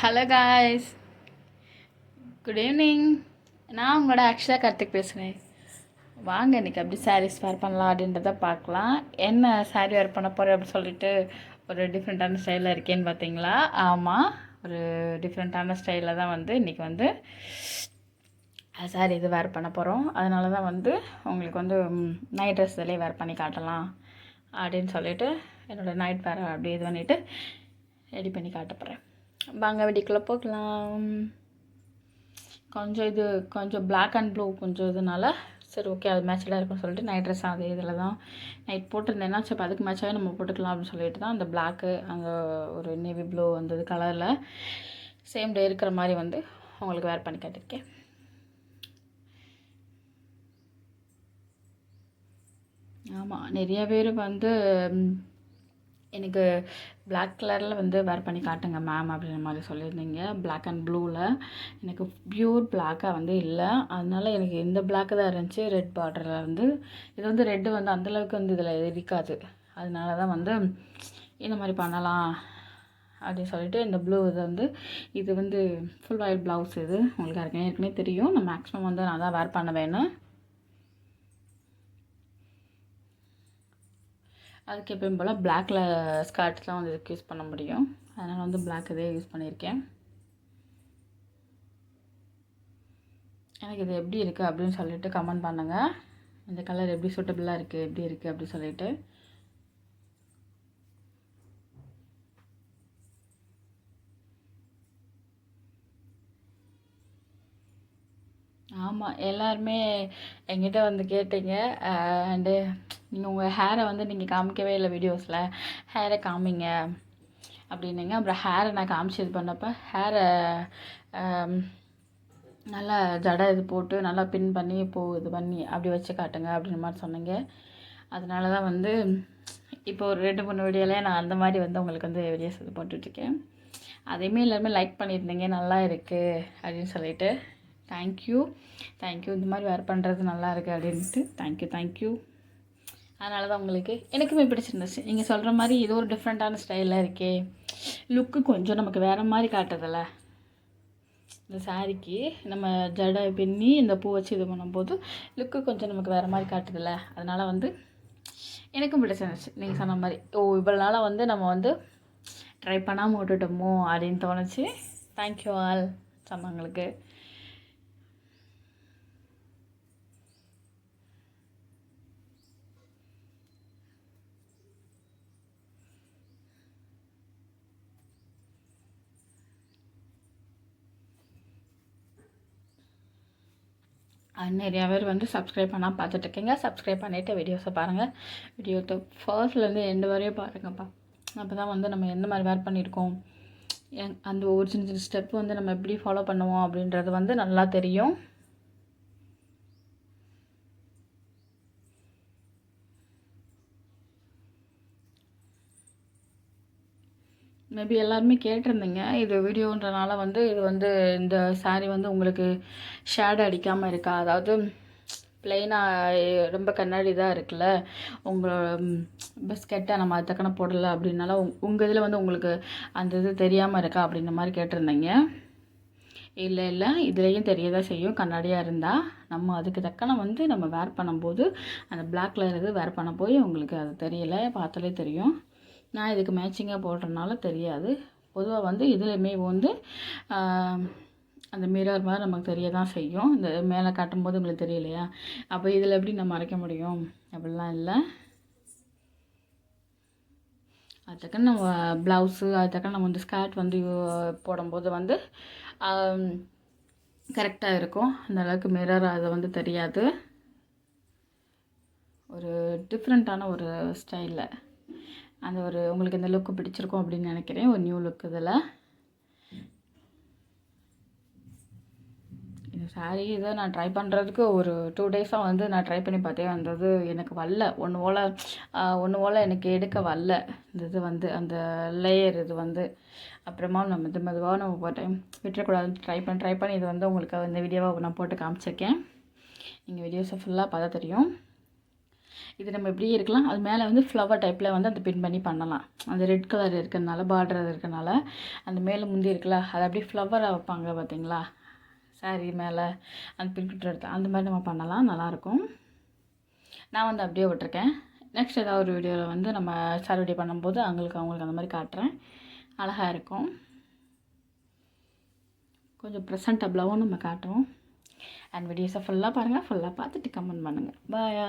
Hello guys, good evening. நான் உங்களோட அக்ஷயா கார்த்திக் பேசுகிறேன். வாங்க இன்றைக்கி அப்படி சாரீஸ் வேர் பண்ணலாம் அப்படின்றத பார்க்கலாம். என்ன சாரீ வேர் பண்ண போகிறேன் அப்படின்னு சொல்லிட்டு ஒரு டிஃப்ரெண்ட்டான ஸ்டைலில் இருக்கேன்னு பார்த்தீங்களா? ஆமாம், ஒரு டிஃப்ரெண்ட்டான ஸ்டைலில் தான் இன்றைக்கி சாரீ இது வேர் பண்ண போகிறோம். அதனால தான் உங்களுக்கு நைட் ட்ரெஸ் இதிலே வேர் பண்ணி காட்டலாம் அப்படின்னு சொல்லிட்டு என்னோடய நைட் வேர் அப்படி இது பண்ணிவிட்டு ரெடி பண்ணி காட்ட போகிறேன். வாங்க வெடிக்குள்ளே போகலாம். கொஞ்சம் பிளாக் அண்ட் ப்ளூ கொஞ்சம் இதனால சரி ஓகே அது மேட்சடாக இருக்கும்னு சொல்லிட்டு நைட் ட்ரெஸ் அதே இதில் தான் நைட் போட்டிருந்தேன்னா சரி அதுக்கு மேட்சாகவே நம்ம போட்டுக்கலாம் அப்படின்னு சொல்லிட்டு தான் அந்த பிளாக்கு அந்த ஒரு நேவி ப்ளூ வந்தது கலரில் சேம் டே இருக்கிற மாதிரி உங்களுக்கு வேர் பண்ணி காட்டியிருக்கேன். ஆமாம், நிறைய பேர் எனக்கு பிளாக் கலரில் வேர் பண்ணி காட்டுங்க மேம் அப்படின்ற மாதிரி சொல்லியிருந்தீங்க. பிளாக் அண்ட் ப்ளூவில் எனக்கு ப்யூர் பிளாக்காக இல்லை. அதனால எனக்கு இந்த பிளாக்கு தான் இருந்துச்சு. ரெட் பார்டரில் இது ரெட்டு அந்தளவுக்கு இதில் இருக்காது. அதனால தான் இந்த மாதிரி பண்ணலாம் அப்படின்னு சொல்லிட்டு இந்த ப்ளூ இது ஃபுல் ஒயிட் ப்ளவுஸ். இது உங்களுக்கு ஏற்கனவே தெரியும். நான் மேக்ஸிமம் நான் தான் வேர் பண்ண வேணும். அதுக்கு எப்பயும் போல் பிளாக்கில் ஸ்கர்ட்ஸ் தான் இதுக்கு யூஸ் பண்ண முடியும். அதனால் பிளாக் இதே யூஸ் பண்ணியிருக்கேன். எனக்கு இது எப்படி இருக்குது அப்படின்னு சொல்லிட்டு கமெண்ட் பண்ணுங்கள். இந்த கலர் எப்படி சூட்டபிளாக இருக்குது, எப்படி இருக்குது அப்படின்னு சொல்லிட்டு. ஆமாம், எல்லாருமே என்கிட்ட கேட்டீங்க. அண்டு நீங்கள் உங்கள் ஹேரை நீங்கள் காமிக்கவே இல்லை வீடியோஸில். ஹேரை காமிங்க அப்படின்னீங்க. அப்புறம் ஹேரை நான் காமிச்சு இது பண்ணப்போ ஹேரை நல்லா ஜடை இது போட்டு நல்லா பின் பண்ணி இது பண்ணி அப்படி வச்சு காட்டுங்க அப்படின்ற மாதிரி சொன்னீங்க. அதனால தான் இப்போ ஒரு 2-3 வீடியோவிலே நான் அந்த மாதிரி உங்களுக்கு வீடியோஸ் இது போட்டுட்ருக்கேன். அதையுமே எல்லாருமே லைக் பண்ணியிருந்தீங்க, நல்லா இருக்குது அப்படின்னு சொல்லிட்டு. தேங்க்யூ. இந்த மாதிரி வேர் பண்ணுறது நல்லா இருக்குது அப்படின்ட்டு தேங்க்யூ. அதனால தான் எனக்குமே பிடிச்சிருந்துச்சு. நீங்கள் சொல்கிற மாதிரி இது ஒரு டிஃப்ரெண்ட்டான ஸ்டைலில் இருக்கே, லுக்கு கொஞ்சம் நமக்கு வேறு மாதிரி காட்டுறதில்ல. இந்த சாரீக்கு நம்ம ஜடை பின்னி இந்த பூ வச்சு இது பண்ணும்போது லுக்கு கொஞ்சம் நமக்கு வேறு மாதிரி காட்டுதில்ல. அதனால் எனக்கும் பிடிச்சிருந்துச்சு. நீங்கள் சொன்ன மாதிரி இவ்வளோ நாளாக நம்ம ட்ரை பண்ணாமல் விட்டுட்டோமோ அப்படின்னு தோணுச்சு. தேங்க்யூ ஆல் சொன்னவங்களுக்கு. நிறையா பேர் சப்ஸ்கிரைப் பண்ணால் பார்த்துட்ருக்கீங்க. சப்ஸ்கிரைப் பண்ணிவிட்டு வீடியோஸை பாருங்கள். வீடியோத்தை ஃபர்ஸ்ட்லேருந்து எண்டு வரையும் பாருங்கப்பா. அப்போ தான் நம்ம எந்த மாதிரி வேர் பண்ணியிருக்கோம், அந்த ஒரு சின்ன ஸ்டெப் நம்ம எப்படி ஃபாலோ பண்ணுவோம் அப்படின்றது நல்லா தெரியும். மேபி எல்லாருமே கேட்டிருந்தீங்க. இது வீடியோன்றனால இது இந்த சாரீ உங்களுக்கு ஷேடோ அடிக்காமல் இருக்கா, அதாவது ப்ளைனாக ரொம்ப கண்ணாடி தான் இருக்குல்ல, உங்களோட பிஸ்கெட்டை நம்ம அது தக்கன போடலை அப்படின்னால உங்கள் இதில் உங்களுக்கு அந்த இது தெரியாமல் இருக்கா அப்படின்ற மாதிரி கேட்டிருந்தீங்க. இல்லை இதுலேயும் தெரிய தான் செய்யும். கண்ணாடியாக இருந்தால் நம்ம அதுக்கு தக்கன நம்ம வேர் பண்ணும்போது அந்த பிளாக் கலர் இது வேர் பண்ண போய் உங்களுக்கு அது தெரியலை, பார்த்தாலே தெரியும். நான் இதுக்கு மேட்சிங்காக போடுறதுனால தெரியாது. பொதுவாக இதுலையுமே அந்த மிரர் மாதிரி நமக்கு தெரிய தான் செய்யும். இந்த மேலே காட்டும்போது உங்களுக்கு தெரியலையா, அப்போ இதில் எப்படி நம்ம மறைக்க முடியும், அப்படிலாம் இல்லை. அது தக்கன நம்ம ப்ளவுஸு அது தக்கன நம்ம ஸ்கர்ட் போடும்போது கரெக்டாக இருக்கும். அந்த அளவுக்கு மிரர் அது தெரியாது. ஒரு டிஃப்ரெண்ட்டான ஒரு ஸ்டைலில் அந்த உங்களுக்கு இந்த லுக்கு பிடிச்சிருக்கும் அப்படின்னு நினைக்கிறேன். ஒரு நியூ லுக் இதில். இந்த சாரீ இதை நான் ட்ரை பண்ணுறதுக்கு ஒரு 2 டேஸாக நான் ட்ரை பண்ணி பார்த்தேன். அந்த இது எனக்கு வரல. ஒன்று போல் எனக்கு எடுக்க வரல. இந்த இது அந்த லேயர் இது அப்புறமா நம்ம மெதுவாக நம்ம போட்டு விட்டுறக்கூடாதுன்னு ட்ரை பண்ணி இது உங்களுக்கு இந்த வீடியோவை நான் போட்டு காமிச்சிருக்கேன். நீங்கள் வீடியோஸை ஃபுல்லாக பார்த்தா தெரியும். இது நம்ம இப்படியே இருக்கலாம். அது மேலே வந்து ஃப்ளவர் டைப்பில் வந்து அந்த பின் பண்ணி பண்ணலாம். அந்த ரெட் கலர் இருக்கிறதுனால, பார்டர் இருக்கிறனால அந்த மேலே முந்தி இருக்குல்ல, அதை அப்படியே ஃப்ளவராக வைப்பாங்க பார்த்தீங்களா, சாரீ மேலே அந்த பின் எடுத்து அந்த மாதிரி நம்ம பண்ணலாம், நல்லாயிருக்கும். நான் வந்து அப்படியே விட்டுருக்கேன். நெக்ஸ்ட் ஏதாவது ஒரு வீடியோவில் வந்து நம்ம சாரிவடி பண்ணும்போது அவங்களுக்கு அந்த மாதிரி காட்டுறேன். அழகாக இருக்கும். கொஞ்சம் ப்ரெசன்டபுளாகவும் நம்ம காட்டுவோம். அண்ட் வீடியோஸை ஃபுல்லாக பாருங்கள். ஃபுல்லாக பார்த்துட்டு கமெண்ட் பண்ணுங்கள். பாய்.